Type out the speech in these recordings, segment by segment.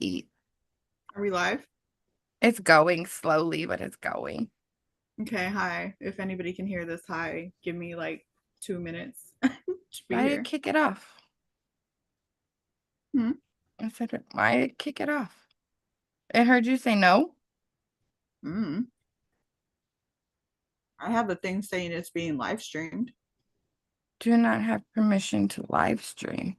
eat. Are we live? It's going slowly, but it's going. Okay, hi. If anybody can hear this, hi. Give me like 2 minutes. Should be Why did it here. kick it off? Hmm. I said, why did it kick it off? I heard you say no. Mm. I have a thing saying it's being live streamed. Do not have permission to live stream.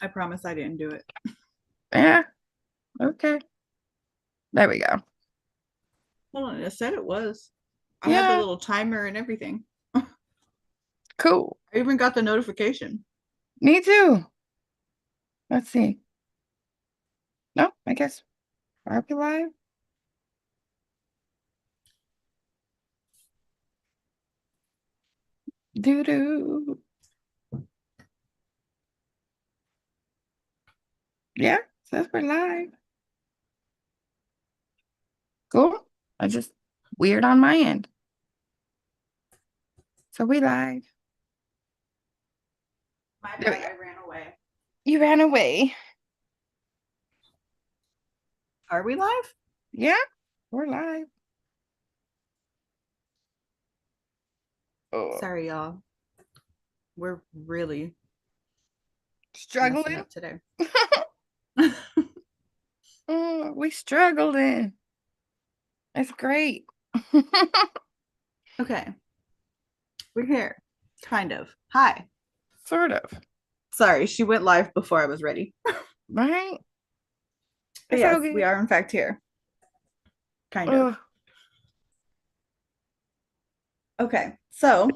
I promise I didn't do it. Yeah, okay. There we go. Hold on, it said it was. I had the Yeah, little timer and everything. I cool. even got the notification. Me too. Let's see. No, I guess. Are we live? Doo doo. Yeah, says we're live. Cool. I just weird on my end. So we live. My There we bad, go. I ran away. You ran away. Are we live? Yeah, we're live. Oh, Sorry, y'all. We're really messing struggling. up today. Oh, we struggling. It's great. Okay, we're here. Kind of. Hi. Sort of. Sorry, she went live before I was ready. Right? But It's yes, all we good. are in fact here. Kind of. Oh, Okay, so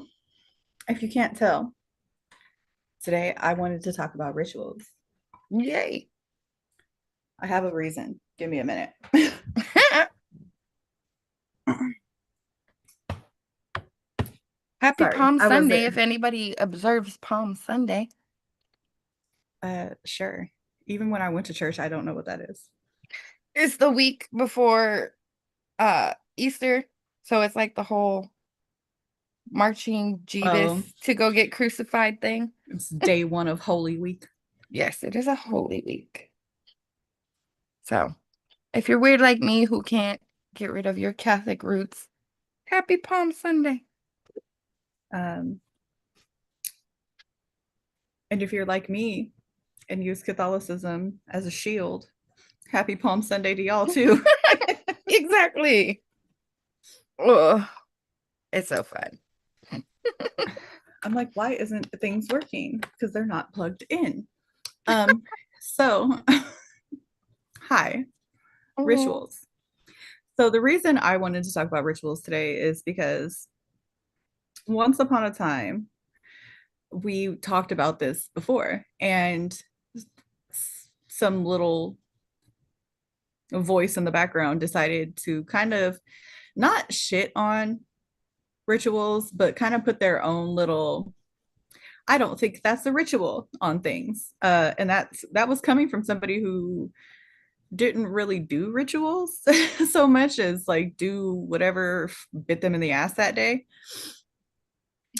if you can't tell, today I wanted to talk about rituals. yay. I have a reason. Give me a minute. Happy Sorry, Palm I was Sunday if anybody observes Palm Sunday. sure. Even when I went to church, I don't know what that is. It's the week before Easter. So it's like the whole marching Oh, Jesus to go get crucified thing. it's day one of Holy Week. Yes, it is a holy week. So if you're weird like me who can't get rid of your Catholic roots, happy Palm Sunday. Um, and if you're like me and use Catholicism as a shield, happy Palm Sunday to y'all too. Exactly. Ugh, it's so fun. I'm like, why isn't things working? Because they're not plugged in. Um, so hi, Oh, rituals. So the reason I wanted to talk about rituals today is because once upon a time we talked about this before, and some little voice in the background decided to kind of not shit on rituals, but kind of put their own little I don't think that's a ritual on things. And that was coming from somebody who didn't really do rituals so much as like do whatever bit them in the ass that day.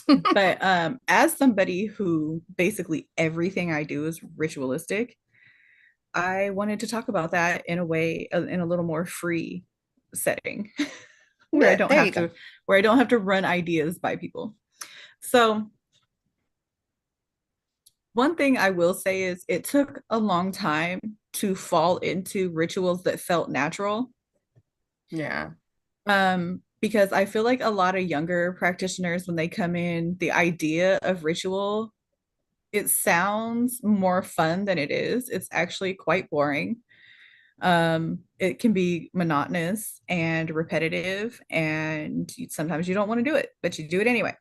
But as somebody who basically everything I do is ritualistic, I wanted to talk about that in a way, in a little more free setting where I yeah, don't there have you go. to where I don't have to run ideas by people. So one thing I will say is it took a long time to fall into rituals that felt natural. Yeah. Because I feel like a lot of younger practitioners, when they come in, the idea of ritual, it sounds more fun than it is. It's actually quite boring. It can be monotonous and repetitive, and sometimes you don't want to do it, but you do it anyway.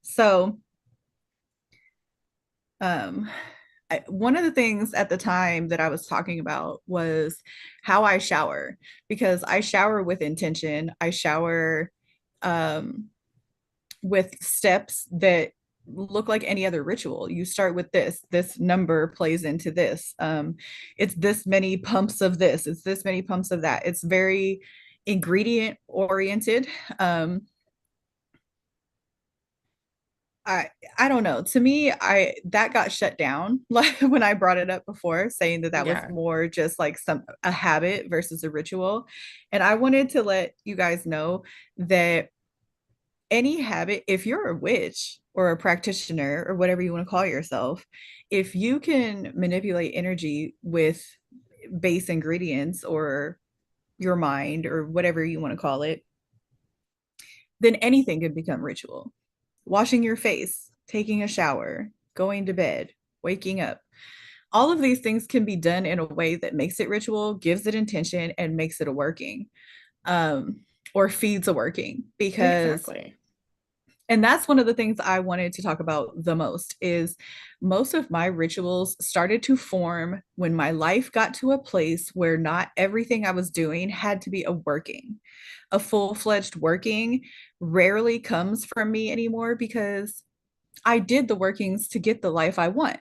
So, um, one of the things at the time that I was talking about was how I shower because I shower with intention. I shower um, with steps that look like any other ritual. You start with this number plays into this. It's this many pumps of this, it's this many pumps of that. It's very ingredient oriented. Um, I I don't know. To me, I that got shut down like when I brought it up before, saying that that was Yeah. more just like some a habit versus a ritual. And I wanted to let you guys know that any habit, if you're a witch or a practitioner or whatever you want to call yourself, if you can manipulate energy with base ingredients or your mind or whatever you want to call it, then anything can become ritual. Washing your face, taking a shower, going to bed, waking up. All of these things can be done in a way that makes it ritual, gives it intention, and makes it a working, um, or feeds a working. Because, Exactly. and that's one of the things I wanted to talk about the most is most of my rituals started to form when my life got to a place where not everything I was doing had to be a working. A full-fledged working rarely comes from me anymore because I did the workings to get the life I want.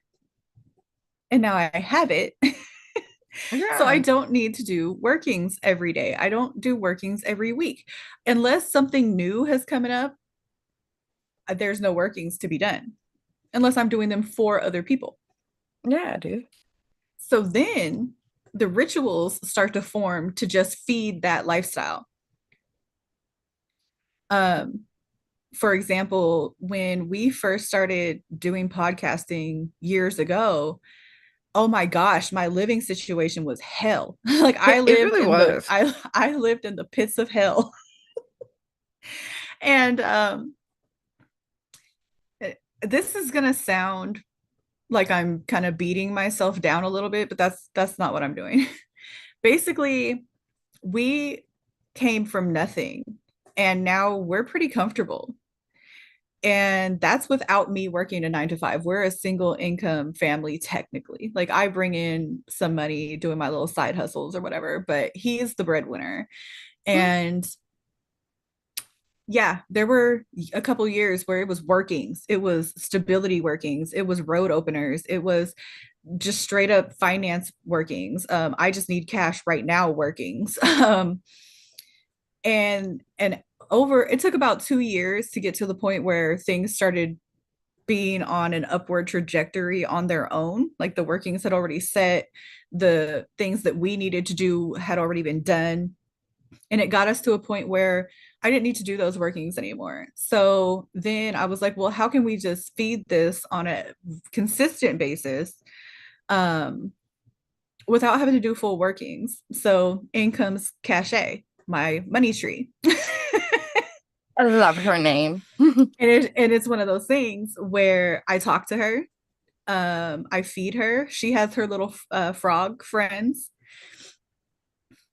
And now I have it. So I Yeah. don't need to do workings every day. I don't do workings every week. Unless something new has coming up, there's no workings to be done unless I'm doing them for other people. Yeah, dude. So then the rituals start to form to just feed that lifestyle. Um, for example, when we first started doing podcasting years ago, oh my gosh, my living situation was hell. Like It really was. I lived in the pits of hell. And this is gonna sound like I'm kind of beating myself down a little bit, but that's not what I'm doing. Basically, we came from nothing and now we're pretty comfortable. And that's without me working a 9 to 5. We're a single income family, technically. Like I bring in some money doing my little side hustles or whatever, but he's the breadwinner. Mm. And yeah, there were a couple years where it was workings, it was stability workings, it was road openers, it was just straight up finance workings. I just need cash right now workings. And over it took about 2 years to get to the point where things started being on an upward trajectory on their own. Like the workings had already set, the things that we needed to do had already been done. And it got us to a point where I didn't need to do those workings anymore. So then I was like, well, how can we just feed this on a consistent basis um, without having to do full workings? So in comes Cachet, my money tree. I love her name. And it's one of those things where I talk to her, I feed her. She has her little frog friends,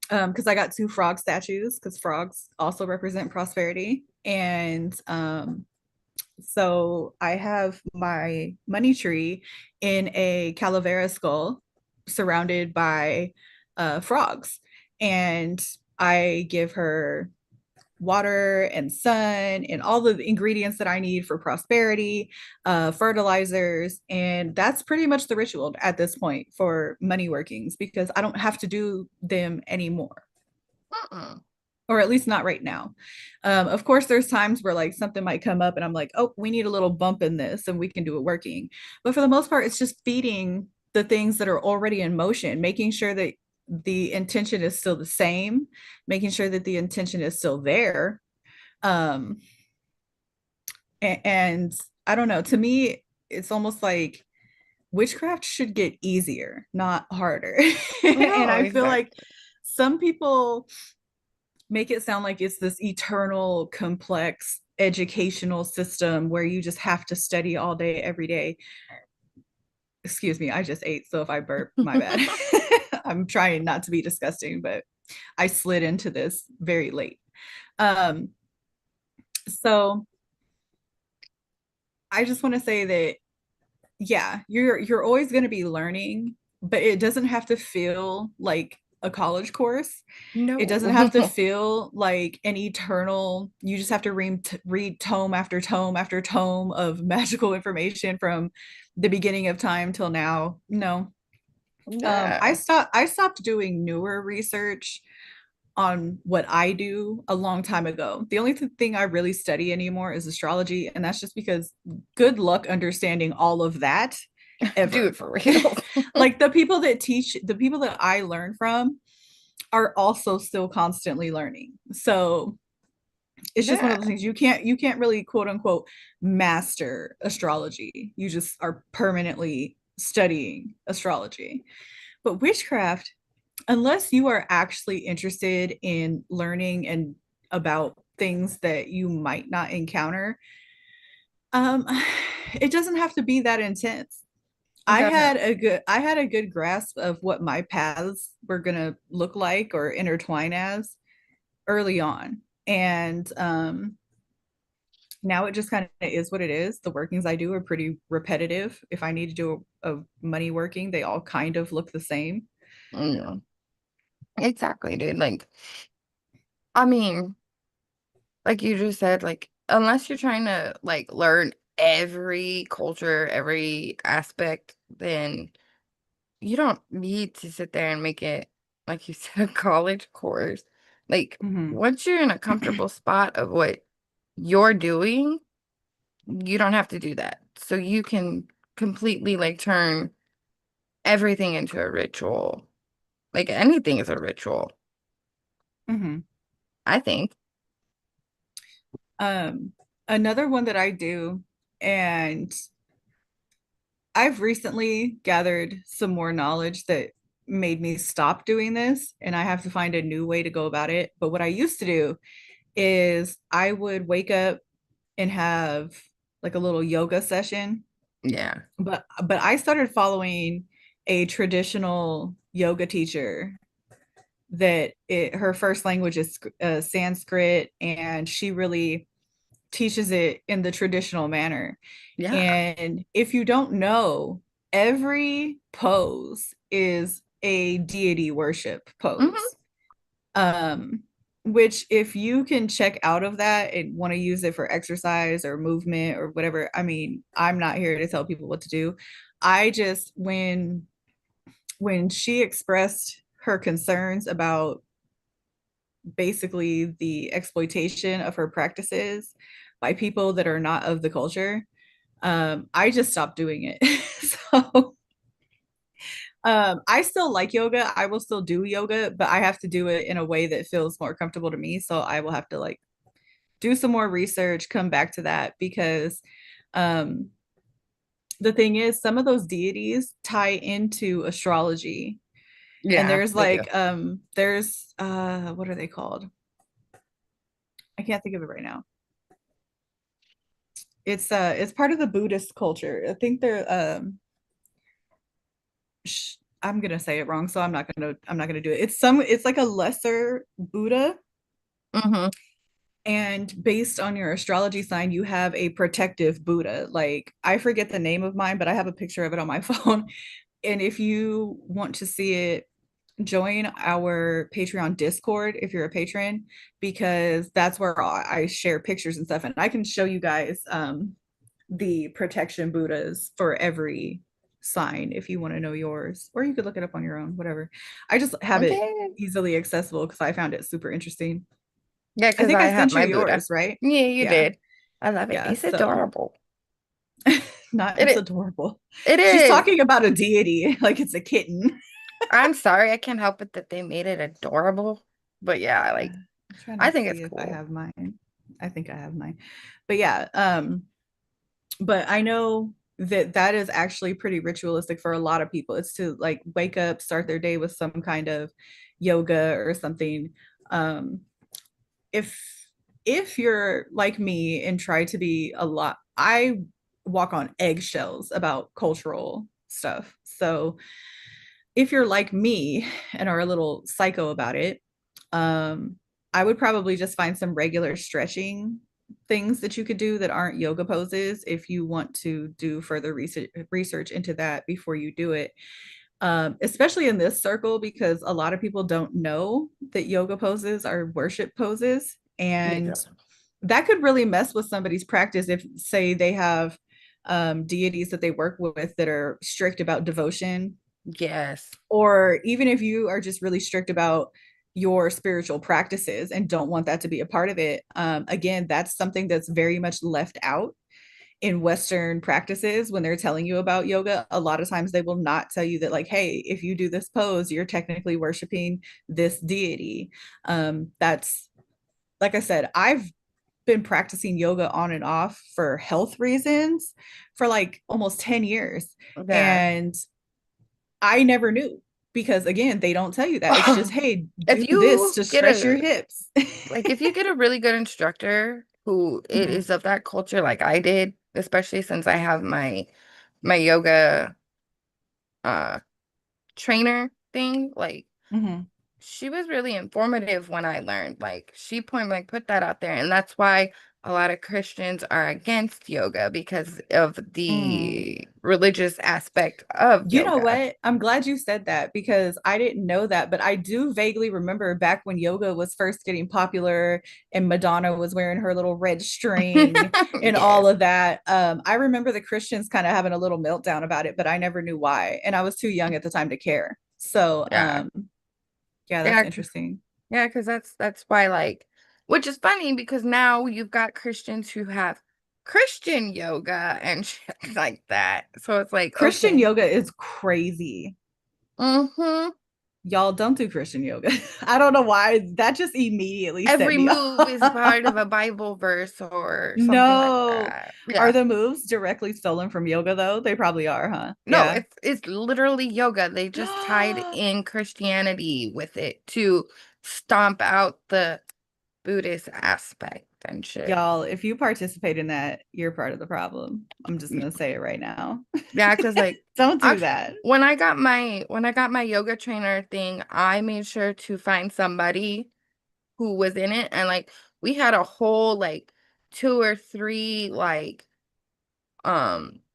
because I got two frog statues because frogs also represent prosperity. And so I have my money tree in a calavera skull surrounded by frogs. And I give her water and sun and all the ingredients that I need for prosperity, fertilizers. And that's pretty much the ritual at this point for money workings because I don't have to do them anymore, Mm-mm. or at least not right now. Of course, there's times where like something might come up and I'm like, oh, we need a little bump in this and we can do it working. But for the most part, it's just feeding the things that are already in motion, making sure that the intention is still the same, making sure that the intention is still there. Um, and I don't know, to me, it's almost like witchcraft should get easier, not harder. And No, I feel like exactly. some people make it sound like it's this eternal, complex educational system where you just have to study all day, every day. Excuse me, I just ate. So if I burp, my bad. I'm trying not to be disgusting, but I slid into this very late. Um, so I just want to say that yeah, you're always going to be learning, but it doesn't have to feel like a college course. It doesn't No. have to feel like an eternal, you just have to read tome after tome after tome of magical information from the beginning of time till now. No. Yeah. I stopped doing newer research on what I do a long time ago. The only thing I really study anymore is astrology, and that's just because good luck understanding all of that Dude, ever. for real. Like the people that teach, the people that I learn from are also still constantly learning. So it's just one Yeah. of those things you can't really quote unquote master astrology. You just are permanently studying astrology. But witchcraft, unless you are actually interested in learning and about things that you might not encounter, um it doesn't have to be that intense. It I doesn't. had a good I had a good grasp of what my paths were going to look like or intertwine as early on. And now it just kind of is what it is. The workings I do are pretty repetitive. If I need to do a money working, they all kind of look the same. No. Exactly, dude. Like, I mean, like you just said, like, unless you're trying to like learn every culture, every aspect, then you don't need to sit there and make it, like you said, a college course. Like, Mm-hmm. once you're in a comfortable spot of what you're doing, you don't have to do that. So you can completely like turn everything into a ritual. Like anything is a ritual, Mm-hmm. I think. Um, Another one that I do, and I've recently gathered some more knowledge that made me stop doing this, and I have to find a new way to go about it. But what I used to do is I would wake up and have like a little yoga session, Yeah. but I started following a traditional yoga teacher that her first language is Sanskrit, and she really teaches it in the traditional manner. Yeah. And if you don't know, every pose is a deity worship Hmm. pose. Um, which if you can check out of that and want to use it for exercise or movement or whatever, I mean, I'm not here to tell people what to do. I just when she expressed her concerns about basically the exploitation of her practices by people that are not of the culture, I just stopped doing it. So I still like yoga. I will still do yoga, but I have to do it in a way that feels more comfortable to me. So I will have to like do some more research, come back to that because um, the thing is, some of those deities tie into astrology. And Yeah, there's they do. like there's what are they called? I can't think of it right now. It's part of the Buddhist culture. I think they're I'm gonna say it wrong, so I'm not gonna do it. It's like a lesser Buddha, Hmm. and based on your astrology sign, you have a protective Buddha. Like I forget the name of mine, but I have a picture of it on my phone. And if you want to see it, join our Patreon Discord if you're a patron, because that's where I share pictures and stuff, and I can show you guys the protection Buddhas for every sign if you want to know yours, or you could look it up on your own, whatever. I just have it Okay. easily accessible because I found it super interesting. Yeah, I because think I I have sent you my Buddha. yours, right? Yeah, you Yeah. did. I love it. Yeah. It's So adorable. not, It it's is. adorable. It She's is. talking about a deity like it's a kitten. I'm sorry, I can't help it that they made it adorable. But yeah, I'm trying I to think see it's if I cool. have mine. I think I have mine. But yeah, but I know that that is actually pretty ritualistic for a lot of people. It's to like wake up, start their day with some kind of yoga or something. Um, if if you're like me and try to be a lot, I walk on eggshells about cultural stuff. So if you're like me and are a little psycho about it, um, I would probably just find some regular stretching things that you could do that aren't yoga poses if you want to do further research into that before you do it. Especially in this circle, because a lot of people don't know that yoga poses are worship poses. And Yeah. that could really mess with somebody's practice if, say, they have deities that they work with that are strict about devotion, Yes. or even if you are just really strict about your spiritual practices and don't want that to be a part of it. Again, that's something that's very much left out in Western practices when they're telling you about yoga. A lot of times they will not tell you that, like, hey, if you do this pose, you're technically worshiping this deity. That's, like I said, I've been practicing yoga on and off for health reasons for like almost 10 years. Yeah. And I never knew because, again, they don't tell you that. It's just, hey, If do this you to get stretch your a hips. if you get a really good instructor who it Mhm, is of that culture like I did, especially since I have my yoga uh trainer thing, like mhm. she was really informative when I learned. Like she point blank put that out there, and that's why a lot of Christians are against yoga because of Mm. the religious aspect of You know yoga. what? I'm glad you said that because I didn't know that, but I do vaguely remember back when yoga was first getting popular and Madonna was wearing her little red string and all Yes. of that. I remember the Christians kind of having a little meltdown about it, but I never knew why. And I was too young at the time to care. So, Yeah. yeah, that's Yeah. interesting. Yeah, because that's why, like, which is funny because now you've got Christians who have Christian yoga and shit like that. So it's like, Christian okay. yoga is crazy. Mm-hmm. Y'all don't do Christian yoga. I don't know why. That just immediately set Every me move is part of off. a Bible verse or something like No. that. Are Yeah. the moves directly stolen from yoga though? They probably are, huh? No, Yeah. it's literally yoga. They just tied in Christianity with it to stomp out the Buddhist aspect and shit. Y'all, if you participate in that, you're part of the problem. I'm just gonna say it right now. Yeah, because like Don't do I that. when I got my yoga trainer thing, I made sure to find somebody who was in it, and like we had a whole like two or three like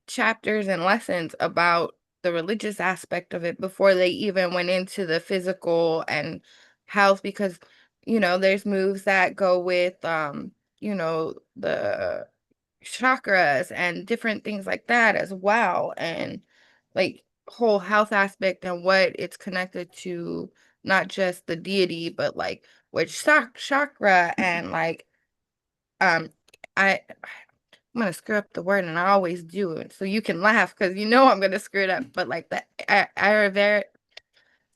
chapters and lessons about the religious aspect of it before they even went into the physical and health because there's moves that go with the chakras and different things like that as well, and like whole health aspect and what it's connected to, not just the deity but like which chakra and like um I'm gonna screw up the word and I always do it so you can laugh because I'm gonna screw it up, but like the Ayurvedic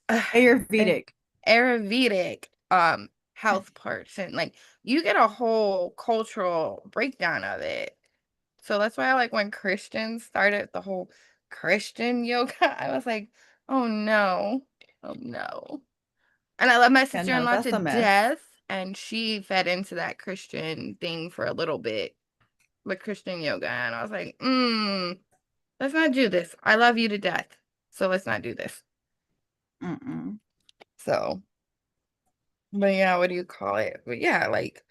uh, Ayurvedic. Ayurvedic health parts, and like you get a whole cultural breakdown of it. So that's why I like when Christians started the whole Christian yoga. I was like, oh no, oh no. And I love my Yeah, no, sister-in-law that's to a mess. death, and she fed into that Christian thing for a little bit with Christian yoga. And I was like, let's not do this. I love you to death. So let's not do this. Mm-mm. So, but yeah, what do you call it? But yeah, like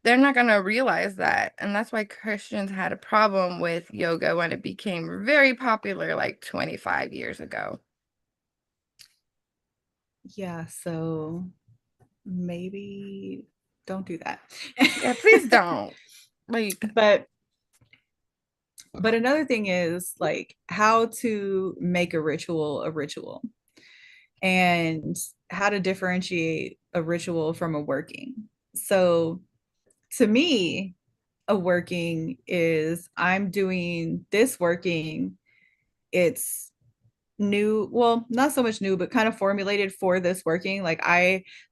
they're not going to realize that. And that's why Christians had a problem with yoga when it became very popular like 25 years ago. Yeah, so maybe don't do that. Yeah, please don't. Like, But another thing is like how to make a ritual and how to differentiate a ritual from a working. So to me, a working is I'm doing this working. It's new, well, not so much new, but kind of formulated for this working. Like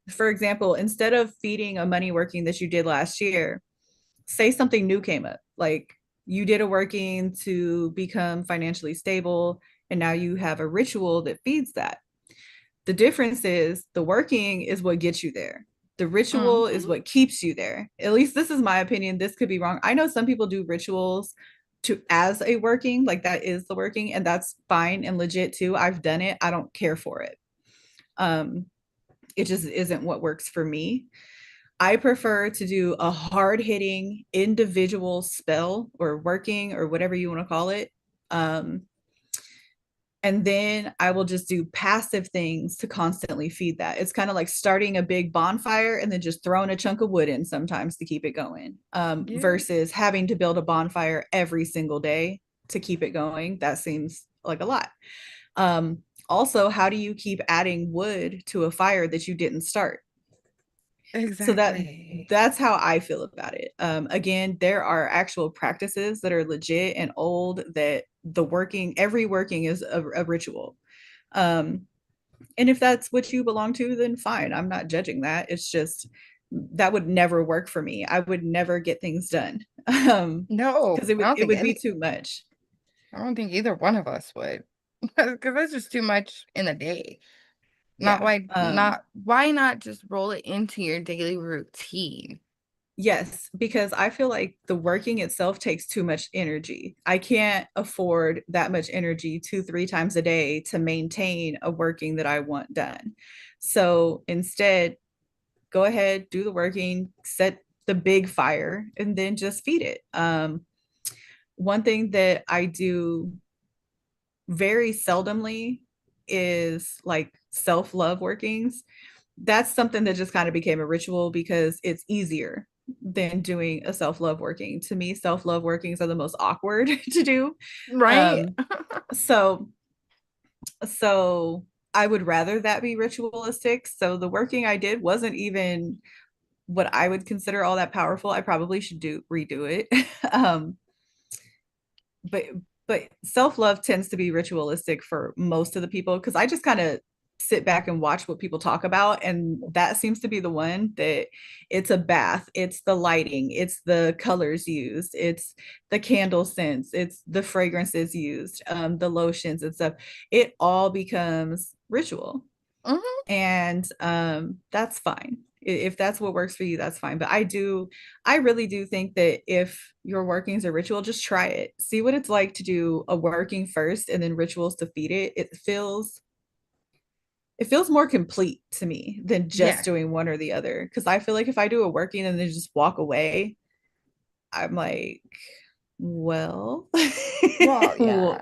for example, instead of feeding a money working that you did last year, say something new came up. Like you did a working to become financially stable, and now you have a ritual that feeds that. The difference is the working is what gets you there. The ritual is mhm. what keeps you there. At least this is my opinion. This could be wrong. I know some people do rituals to as a working, like that is the working, and that's fine and legit too. I've done it. I don't care for it. Um, it just isn't what works for me. I prefer to do a hard hitting individual spell or working or whatever you want to call it. Um, and then I will just do passive things to constantly feed that. It's kind of like starting a big bonfire and then just throwing a chunk of wood in sometimes to keep it going, Yeah. versus having to build a bonfire every single day to keep it going. That seems like a lot. Um, also, how do you keep adding wood to a fire that you didn't start? So Exactly. that's how I feel about it. Again, there are actual practices that are legit and old that every working is a ritual. Um, and if that's what you belong to, then fine. I'm not judging that. It's just that would never work for me. I would never get things done. No, Because it I would don't it think would be any, too much. I don't think either one of us would. Because that's just too much in a day. Yeah. Why not just roll it into your daily routine? Yes, because I feel like the working itself takes too much energy. I can't afford that much energy 2, 3 times a day to maintain a working that I want done. So instead, go ahead, do the working, set the big fire, and then just feed it. One thing that I do very seldomly is like self-love workings. That's something that just kind of became a ritual because it's easier than doing a self-love working. To me, self-love workings are the most awkward to do. Right? Um, so so I would rather that be ritualistic. So the working I did wasn't even what I would consider all that powerful. I probably should do redo it. um, but but self-love tends to be ritualistic for most of the people because I just kind of sit back and watch what people talk about, and that seems to be the one that it's a bath, it's the lighting, it's the colors used, it's the candle scents, it's the fragrances used, the lotions and stuff. It all becomes ritual, Mhm. and that's fine. If that's what works for you, that's fine. But I really do think that if your workings are ritual, just try it, see what it's like to do a working first and then rituals to feed it. It feels more complete to me than just Yeah. doing one or the other, because I feel like if I do a working and then just walk away, I'm like, well, Well, yeah.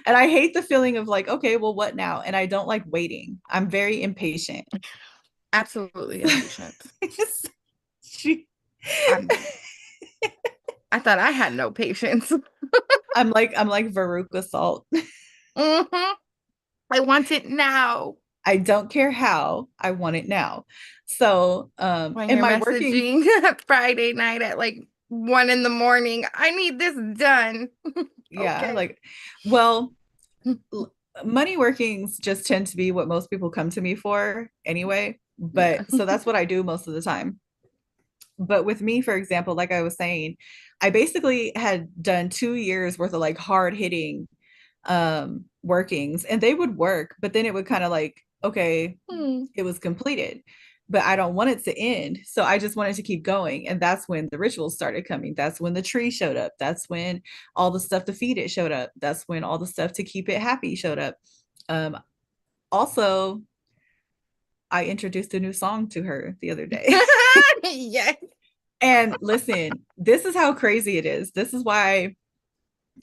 and I hate the feeling of like, okay, well, what now? And I don't like waiting. I'm very impatient. Absolutely impatient. She, I'm I thought I had no patience. I'm like Veruca Salt. Mhm. I want it now. I don't care how, I want it now. So, When and you're my working, messaging Friday night at like 1 in the morning, I need this done. yeah, Okay. like, well, money workings just tend to be what most people come to me for anyway. Yeah. But so that's what I do most of the time. But with me, for example, like I was saying, I basically had done 2 years worth of like hard hitting workings, and they would work, but then it would kind of like, okay, Hmm. it was completed, but I don't want it to end, so I just wanted to keep going. And that's when the rituals started coming. That's when the tree showed up. That's when all the stuff to feed it showed up. That's when all the stuff to keep it happy showed up. Also, I introduced a new song to her the other day. Yes. And listen, this is how crazy it is. This is why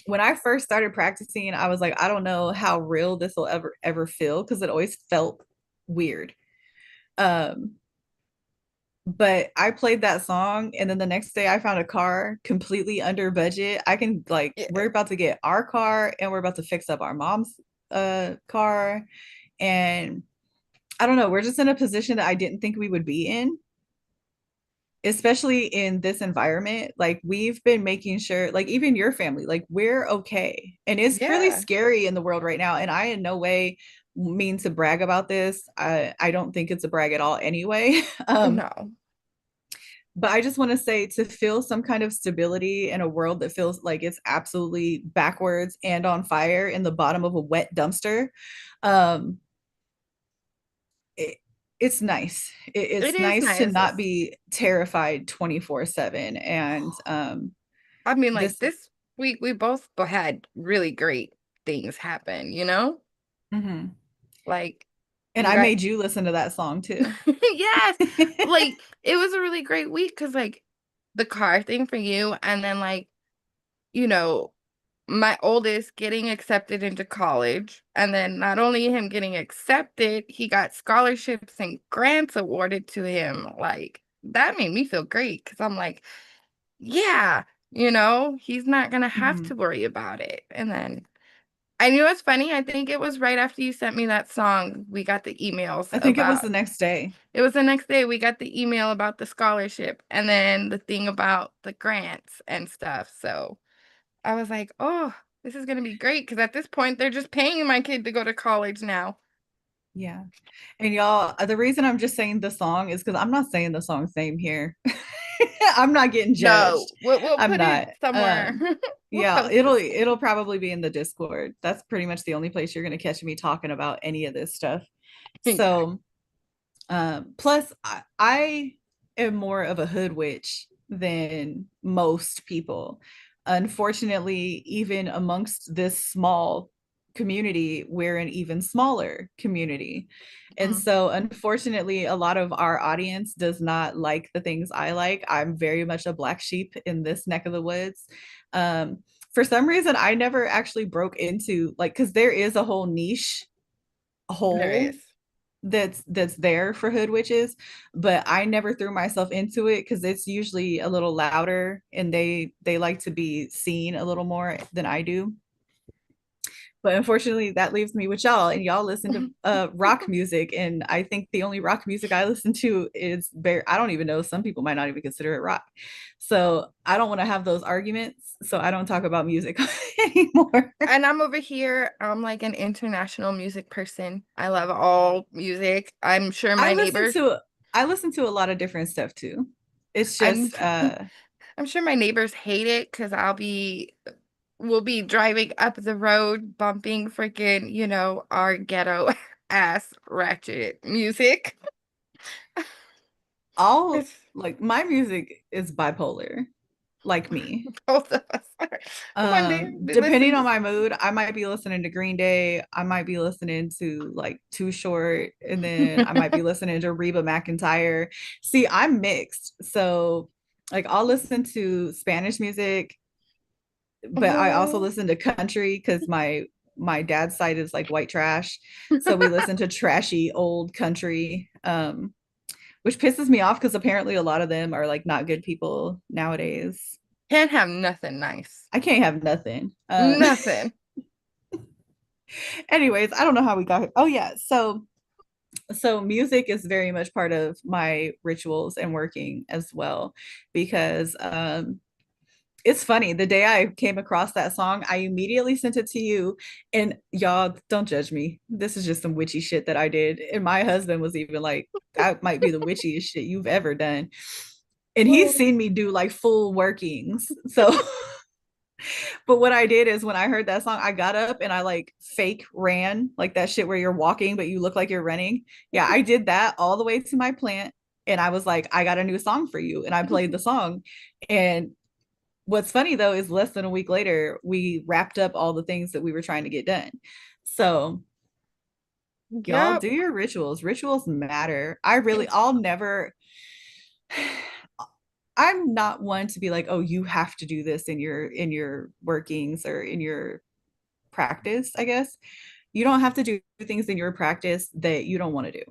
when I first started practicing, I was like, I don't know how real this will ever feel, because it always felt weird. Um, but I played that song, and then the next day I found a car completely under budget. I can like, Yeah. we're about to get our car and we're about to fix up our mom's car. And I don't know, we're just in a position that I didn't think we would be in, especially in this environment. Like, we've been making sure, like, even your family, like, we're okay. And it's really Yeah. scary in the world right now. And I in no way mean to brag about this. I don't think it's a brag at all anyway. No. But I just want to say, to feel some kind of stability in a world that feels like it's absolutely backwards and on fire in the bottom of a wet dumpster, um, it, it's nice. It It's is nice to nice. not be terrified 24/7. And I mean, like this, this week, we both had really great things happen, you know? mhm. Like, And you I got, made you listen to that song too. yes, like it was a really great week because, like, the car thing for you, and then, like, you know, my oldest getting accepted into college, and then not only him getting accepted, he got scholarships and grants awarded to him. Like, that made me feel great because I'm like, yeah, he's not gonna have to Mhm. worry about it. And then I knew it was funny. I think it was right after you sent me that song, we got the emails I think it was about the next day. it was the next day we got the email about the scholarship and then the thing about the grants and stuff. So I was like, oh, this is gonna be great because at this point they're just paying my kid to go to college now. Yeah. And y'all, the reason I'm just saying the song is because I'm not saying the song's name here. I'm not getting No, judged. we'll I'm put it not. somewhere. We'll Yeah, post it'll this. it'll probably be in the Discord. That's pretty much the only place you're gonna catch me talking about any of this stuff. Yeah. So, plus I am more of a hood witch than most people. Unfortunately, even amongst this small community, we're an even smaller community. And Mm. so, unfortunately, a lot of our audience does not like the things I like. I'm very much a black sheep in this neck of the woods. Um, for some reason, I never actually broke into like, because there is a whole niche There hole is. that's there for hood witches, but I never threw myself into it because it's usually a little louder and they like to be seen a little more than I do. But unfortunately, that leaves me with y'all, and y'all listen to rock music, and I think the only rock music I listen to is very. I don't even know. Some people might not even consider it rock. So I don't want to have those arguments. So I don't talk about music anymore. And I'm over here. I'm like an international music person. I love all music. I'm sure I my listen neighbors, to I listen to a lot of different stuff too. It's I'm just I'm sure my neighbors hate it because we'll be driving up the road bumping freaking, our ghetto ass ratchet music. all It's like my music is bipolar, like me. both of us are. One day they listen Depending to on my mood, I might be listening to Green Day, I might be listening to like Too Short, and then I might be listening to Reba McEntire. See, I'm mixed. So like I'll listen to Spanish music, but I also Oh, listen to country because my dad's side is like white trash. So we listen to trashy old country. Which pisses me off because apparently a lot of them are like not good people nowadays. can't have nothing nice. I can't have nothing. Nothing. Anyways, I don't know how we got here. Oh yeah, so music is very much part of my rituals and working as well because it's funny. The day I came across that song, I immediately sent it to you. And y'all, don't judge me. This is just some witchy shit that I did. And my husband was even like, that might be the witchiest shit you've ever done. And he's Oh. seen me do like full workings. So, but what I did is when I heard that song, I got up and I like fake ran, like that shit where you're walking, but you look like you're running. Yeah, I did that all the way to my plant. And I was like, I got a new song for you. And I played the song. And what's funny though is less than a week later, we wrapped up all the things that we were trying to get done. So y'all Yep. do your rituals. Rituals matter. It's I'll never, I'm not one to be like, oh, you have to do this in your workings or in your practice, I guess. You don't have to do things in your practice that you don't want to do.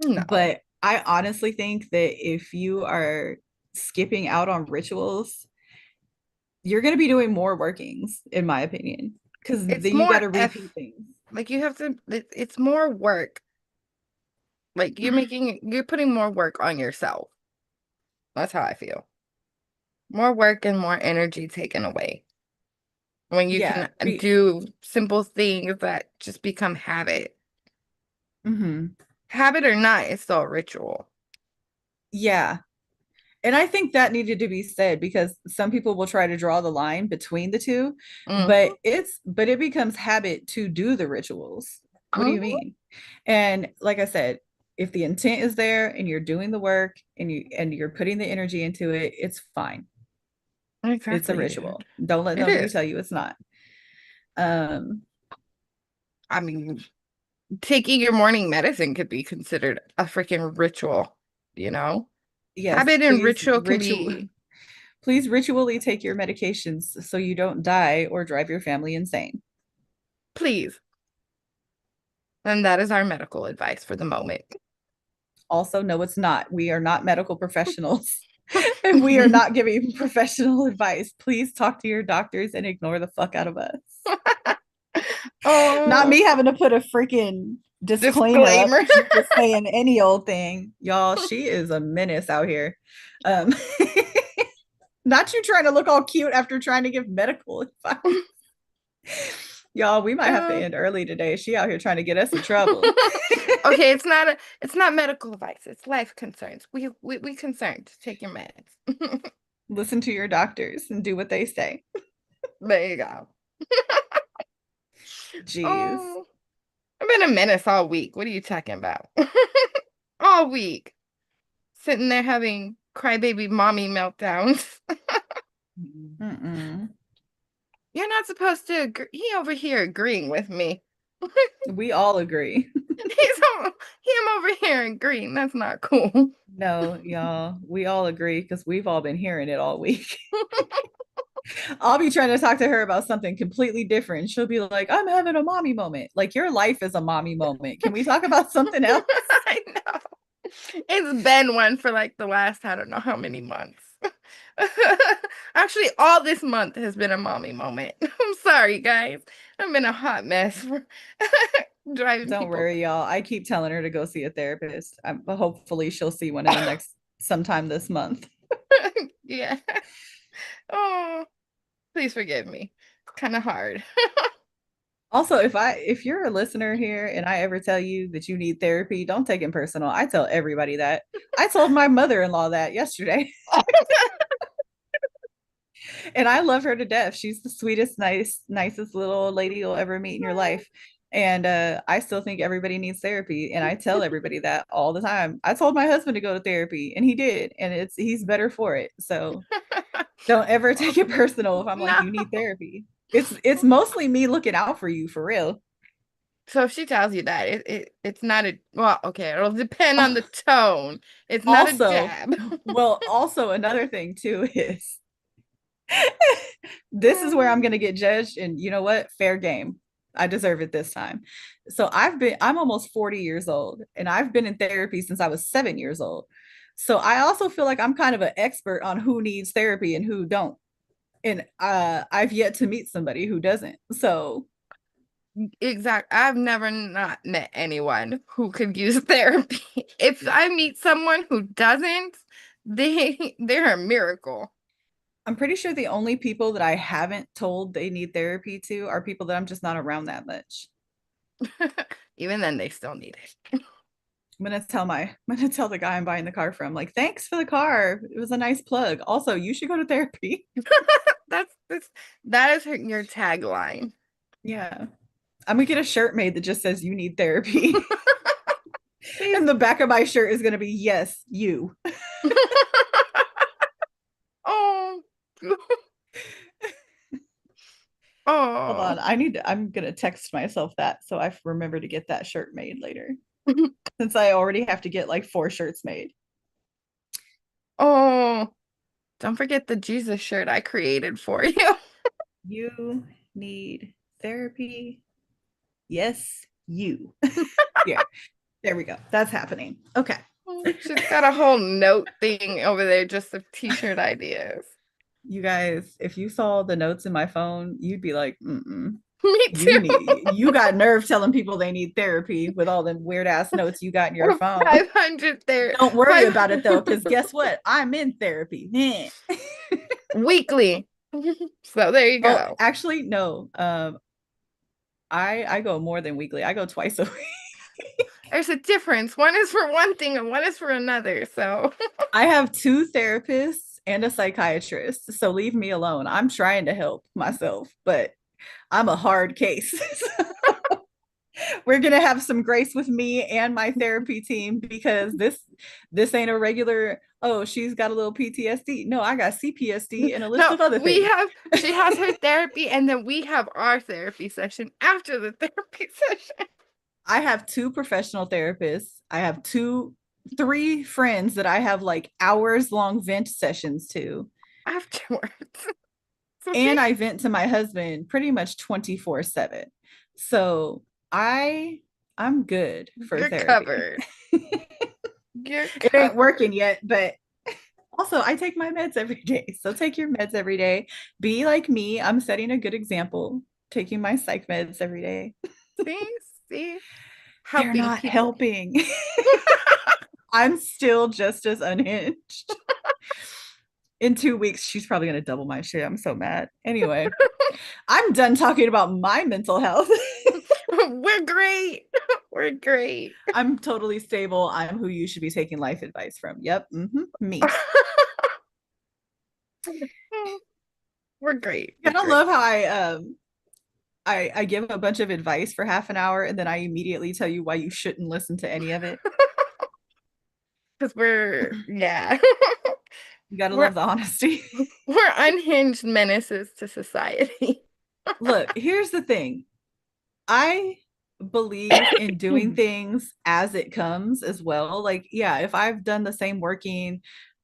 no. But I honestly think that if you are skipping out on rituals, you're going to be doing more workings, in my opinion, because It's then you got more to repeat things. like you have to it's more work. Like you're putting more work on yourself. That's how I feel. More work and more energy taken away when you Yeah. can do simple things that just become habit. Mhm. Habit or not, it's still a ritual. Yeah. And I think that needed to be said because some people will try to draw the line between the two, Hmm. but it becomes habit to do the rituals. What do you Hmm. mean? And like I said, if the intent is there and you're doing the work and you're putting the energy into it, it's fine. It's a Exactly, dude. ritual. Don't let It nobody is. tell you it's not. Um, I mean, taking your morning medicine could be considered a freaking ritual, you know? yes, Habit and ritual can be, please ritually take your medications so you don't die or drive your family insane. please. And that is our medical advice for the moment. Also, no, it's not. We are not medical professionals and we are not giving professional advice. Please talk to your doctors and ignore the fuck out of us. Not Oh, me having to put a freaking disclaimer up disclaimer. because you're just saying any old thing. Y'all, she is a menace out here. Um, not you trying to look all cute after trying to give medical advice. Y'all, we might have to Uh, end early today. She out here trying to get us in trouble. okay, it's not medical advice. It's life concerns. We concerned. Take your meds. Listen to your doctors and do what they say. There you go. Jeez. Oh, I've been a menace all week. What are you talking about? All week. Sitting there having crybaby mommy meltdowns. Mm-mm. You're not supposed to agree. He over here agreeing with me. We all agree. Him over here agreeing. That's not cool. No, y'all, we all agree because we've all been hearing it all week. I'll be trying to talk to her about something completely different. She'll be like, I'm having a mommy moment. Like, your life is a mommy moment. Can we talk about something else? I know. It's been one for like the last, I don't know how many months. Actually, all this month has been a mommy moment. I'm sorry, guys. I've been a hot mess for driving Don't people. worry, y'all. I keep telling her to go see a therapist. But hopefully she'll see one in the next sometime this month. Yeah. Oh, please forgive me. It's kind of hard. Also, if you're a listener here and I ever tell you that you need therapy, don't take it personal. I tell everybody that. I told my mother-in-law that yesterday. And I love her to death. She's the sweetest, nicest little old lady you'll ever meet in your life. And I still think everybody needs therapy. And I tell everybody that all the time. I told my husband to go to therapy and he did. And he's better for it. So don't ever take it personal if I'm like, No. you need therapy. It's mostly me looking out for you for real. So if she tells you that, it's not a well, okay, it'll depend on the tone. It's not a Also, jab. also another thing too is this is where I'm going to get judged. And you know what? Fair game. I deserve it this time. So I'm almost 40 years old and I've been in therapy since I was 7 years old. So I also feel like I'm kind of an expert on who needs therapy and who don't. And I've yet to meet somebody who doesn't. So Exact. I've never not met anyone who could use therapy. If I meet someone who doesn't, they're a miracle. I'm pretty sure the only people that I haven't told they need therapy to are people that I'm just not around that much. Even then, they still need it. I'm gonna tell the guy I'm buying the car from, like, thanks for the car. It was a nice plug. Also, you should go to therapy. That is your tagline. Yeah. I'm gonna get a shirt made that just says you need therapy. Please. And the back of my shirt is gonna be, yes, you. Oh. Hold Oh. on. I'm gonna text myself that so I remember to get that shirt made later. Since I already have to get like 4 shirts made. Oh. Don't forget the Jesus shirt I created for you. You need therapy. Yes, you. Yeah, there we go. That's happening. Okay. She's got a whole note thing over there just of t-shirt ideas. You guys, if you saw the notes in my phone, you'd be like, Me too. you got nerve telling people they need therapy with all the weird ass notes you got in your phone. 500 there. Don't worry Five about it though, because guess what? I'm in therapy. weekly. So there you Well, go. actually, no. I go more than weekly. I go twice a week. There's a difference. One is for one thing and one is for another. So I have 2 therapists and a psychiatrist, so leave me alone. I'm trying to help myself, but I'm a hard case. We're gonna have some grace with me and my therapy team because this ain't a regular, oh, she's got a little PTSD. No, I got CPSD and a list no, of other we things. have she has her therapy and then we have our therapy session after the therapy session. I have 2 professional therapists. I have 3 friends that I have like hours long vent sessions to. Afterwards. So And see, I vent to my husband pretty much 24/7. So I'm good for you're therapy. covered. You're It ain't covered. working yet, but also I take my meds every day. So take your meds every day. Be like me. I'm setting a good example. taking my psych meds every day. See, see, They're helping not people. helping. I'm still just as unhinged. In 2 weeks, she's probably going to double my shit. I'm so mad. Anyway, I'm done talking about my mental health. We're great. We're great. I'm totally stable. I'm who you should be taking life advice from. Yep. Me. We're great. I We're don't great. love how I give a bunch of advice for half an hour and then I immediately tell you why you shouldn't listen to any of it. Because we're, yeah. You gotta We're love the honesty. we're unhinged menaces to society. Look, here's the thing. I believe in doing things as it comes as well. Like, yeah, if I've done the same working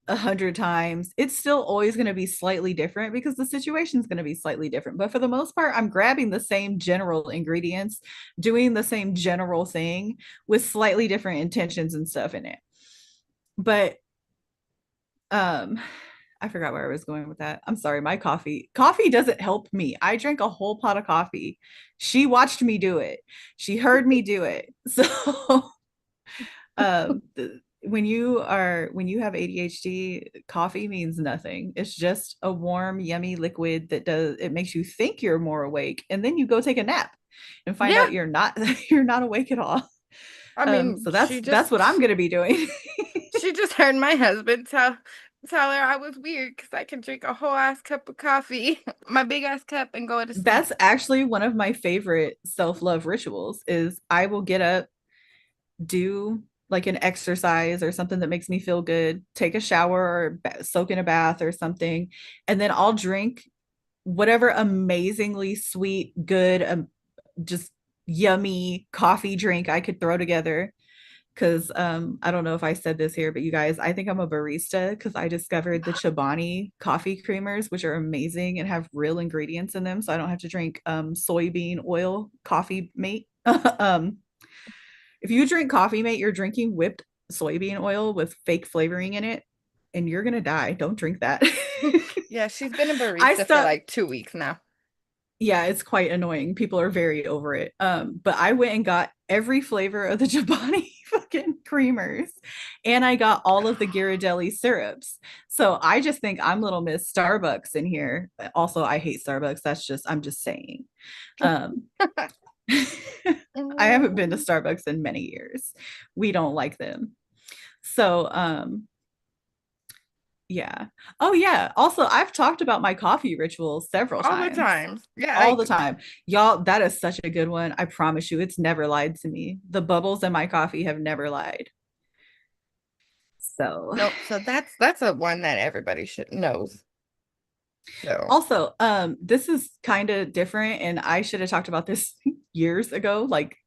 100 times, it's still always going to be slightly different because the situation's going to be slightly different. But for the most part, I'm grabbing the same general ingredients, doing the same general thing with slightly different intentions and stuff in it. But um I forgot where I was going with that. I'm sorry. My coffee doesn't help me. I drank a whole pot of coffee. She watched me do it. She heard me do it. So when you have ADHD, coffee means nothing. It's just a warm, yummy liquid that does it makes you think you're more awake, and then you go take a nap and find Yeah. out you're not awake at all. I mean, So that's what I'm gonna be doing. she just heard my husband tell her I was weird because I can drink a whole ass cup of coffee, my big ass cup, and go to sleep. That's actually one of my favorite self-love rituals is I will get up, do like an exercise or something that makes me feel good, take a shower or soak in a bath or something, and then I'll drink whatever amazingly sweet, good, just yummy coffee drink I could throw together. Because I don't know if I said this here, but you guys, I think I'm a barista because I discovered the Chobani coffee creamers, which are amazing and have real ingredients in them. So I don't have to drink soybean oil coffee mate. If you drink coffee mate, you're drinking whipped soybean oil with fake flavoring in it, and you're gonna die. Don't drink that. Yeah, she's been a I barista for stuck like 2 weeks now. Yeah, it's quite annoying. People are very over it. But I went and got every flavor of the Chobani fucking creamers, and I got all of the Ghirardelli syrups. So I just think I'm Little Miss Starbucks in here. Also, I hate Starbucks. I'm just saying. Um, I haven't been to Starbucks in many years. We don't like them. So, yeah. Oh, yeah. Also, I've talked about my coffee rituals several All the times. times. Yeah, All the like time. Y'all, that is such a good one. I promise you, it's never lied to me. The bubbles in my coffee have never lied. So, nope. So that's a one that everybody should knows. So also, this is kind of different, and I should have talked about this years ago, like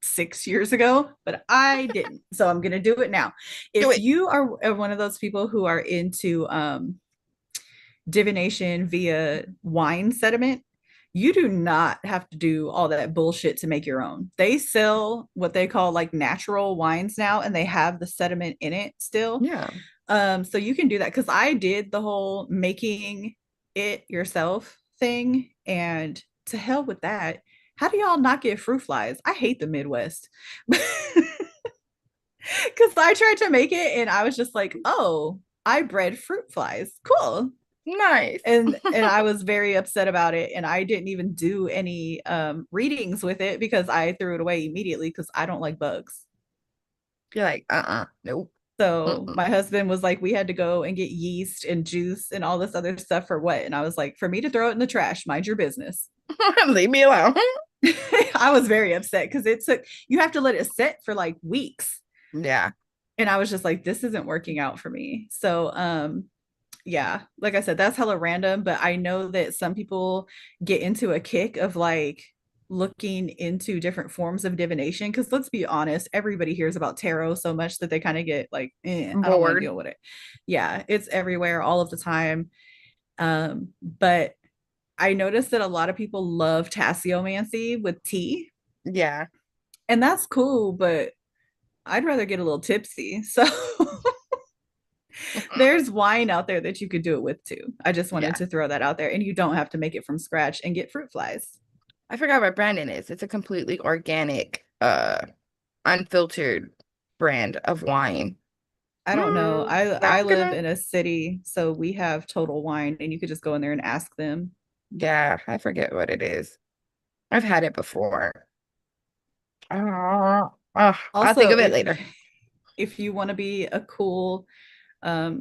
6 years ago, but I didn't. So I'm gonna do it now. do If it. you are one of those people who are into divination via wine sediment, you do not have to do all that bullshit to make your own. They sell what they call like natural wines now, and they have the sediment in it still. Yeah. So you can do that because I did the whole making it yourself thing, and to hell with that. How do y'all not get fruit flies? I hate the Midwest. Because I tried to make it and I was just like, oh, I bred fruit flies. Cool. Nice. And I was very upset about it, and I didn't even do any readings with it because I threw it away immediately because I don't like bugs. You're like, nope. So Mm-mm. my husband was like, we had to go and get yeast and juice and all this other stuff for what? And I was like, for me to throw it in the trash, mind your business. Leave me alone. I was very upset because you have to let it sit for like weeks. Yeah. And I was just like, this isn't working out for me. So yeah, like I said, that's hella random, but I know that some people get into a kick of like looking into different forms of divination because let's be honest, everybody hears about tarot so much that they kind of get like, I don't want to Bored. deal with it. Yeah, it's everywhere all of the time. But I noticed that a lot of people love tasseomancy with tea, Yeah. and that's cool, but I'd rather get a little tipsy. So there's wine out there that you could do it with too. I just wanted Yeah. to throw that out there, and you don't have to make it from scratch and get fruit flies. I forgot what brand it is. It's a completely organic, unfiltered brand of wine. I don't know. I I'm live gonna. in a city, so we have Total Wine, and you could just go in there and ask them. Yeah, I forget what it is. I've had it before. I'll think Also, of it later. if you want to be a cool,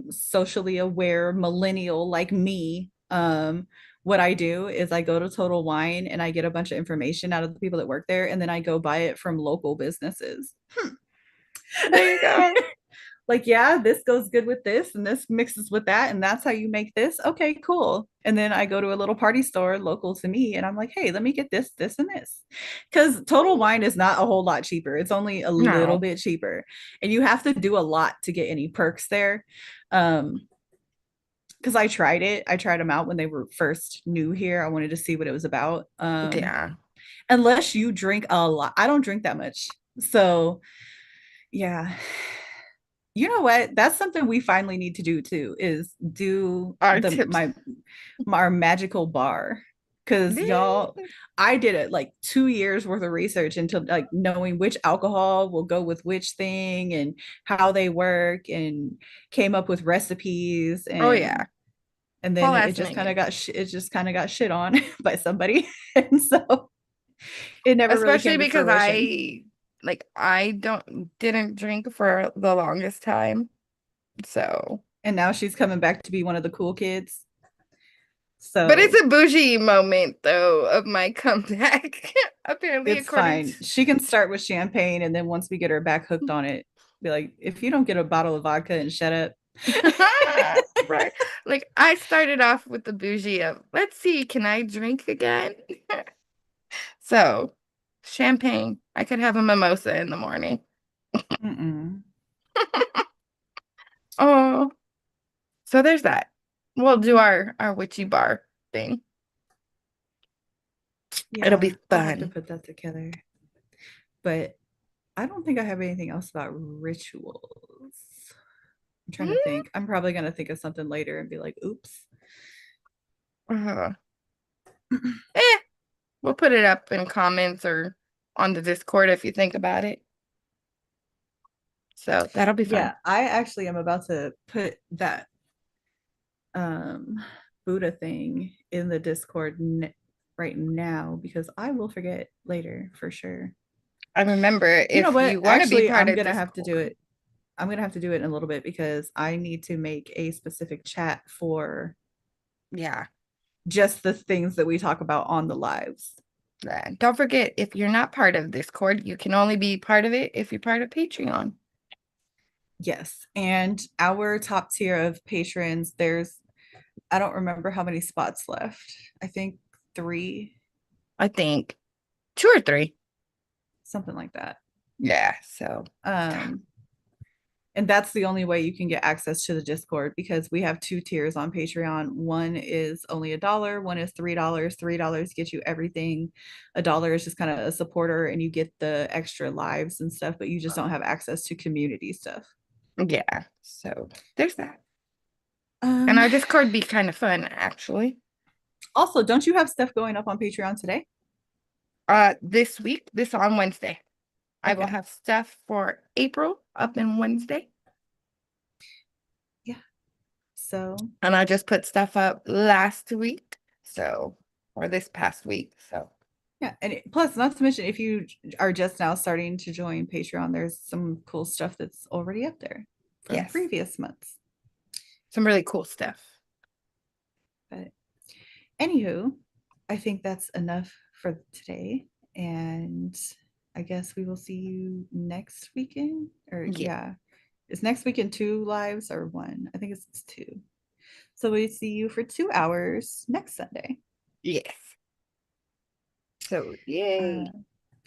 socially aware millennial like me, what I do is I go to Total Wine and I get a bunch of information out of the people that work there, and then I go buy it from local businesses. There you go. Like, yeah, this goes good with this and this mixes with that, and that's how you make this. Okay, cool. And then I go to a little party store local to me and I'm like, hey, let me get this and this, because Total Wine is not a whole lot cheaper. It's only a little No. bit cheaper, and you have to do a lot to get any perks there. Because I tried them out when they were first new here. I wanted to see what it was about. Yeah. Unless you drink a lot, I don't drink that much, so yeah. You know what? That's something we finally need to do too, is do Our the tips. our magical bar. Cause y'all, I did it like 2 years worth of research into like knowing which alcohol will go with which thing and how they work, and came up with recipes, Oh yeah. and then Whole it ass just kind of menu. got it just kind of got shit on by somebody. And so it never really Especially came to because fruition. I didn't drink for the longest time. So, And now she's coming back to be one of the cool kids. but it's So a bougie moment though of my comeback. Apparently, it's according fine. She can start with champagne, and then once we get her back hooked on it, be like, if you don't get a bottle of vodka and shut up. to right. Like I started off with the bougie of let's see, can I drink again? So, champagne. I could have a mimosa in the morning. Mm-mm. Oh, so there's that. We'll do our witchy bar thing. It'll Yeah, be we'll have to fun. put that together. But I don't think I have anything else about rituals. I'm trying to think. I'm probably gonna think of something later and be like, oops. Uh, eh, we'll put it up in comments or on the Discord if you think about it. So that'll be fun. Yeah, I actually am about to put that um Buddha thing in the Discord right now, because I will forget later for sure. And remember, You know if what? you want to be Actually, part I'm of gonna have to do Discord, it. I'm gonna have to do it in a little bit, because I need to make a specific chat for yeah. just the things that we talk about on the lives. Don't forget, if you're not part of Discord, you can only be part of it if you're part of Patreon. Yes. And our top tier of patrons, I don't remember how many spots left. I think three, I think 2 or 3. something like that. Yeah. So, Um, and that's the only way you can get access to the Discord, because we have two tiers on Patreon. One is only $1, one is $3. $3 gets you everything. $1 is just kind of a supporter, and you get the extra lives and stuff, but you just don't have access to community stuff. yeah. So there's that. And Um, our Discord be kind of fun, actually. Also, don't you have stuff going up on Patreon today? This week, this on Wednesday, I will Okay. have stuff for April up in Wednesday. Yeah. So, And I just put stuff up last week. So, or this past week. So, yeah. And plus, not to mention, if you are just now starting to join Patreon, there's some cool stuff that's already up there from yes, previous months. some really cool stuff. But anywho, I think that's enough for today. And I guess we will see you next weekend. Or, Yeah. yeah. Is next weekend 2 lives or one? I think it's two. So we see you for 2 hours next Sunday. Yes. So, Uh, yay.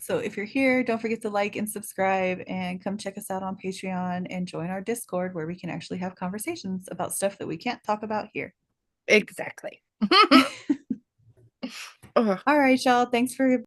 so if you're here, don't forget to like and subscribe, and come check us out on Patreon and join our Discord, where we can actually have conversations about stuff that we can't talk about here. Exactly. Oh. All right, y'all. Thanks for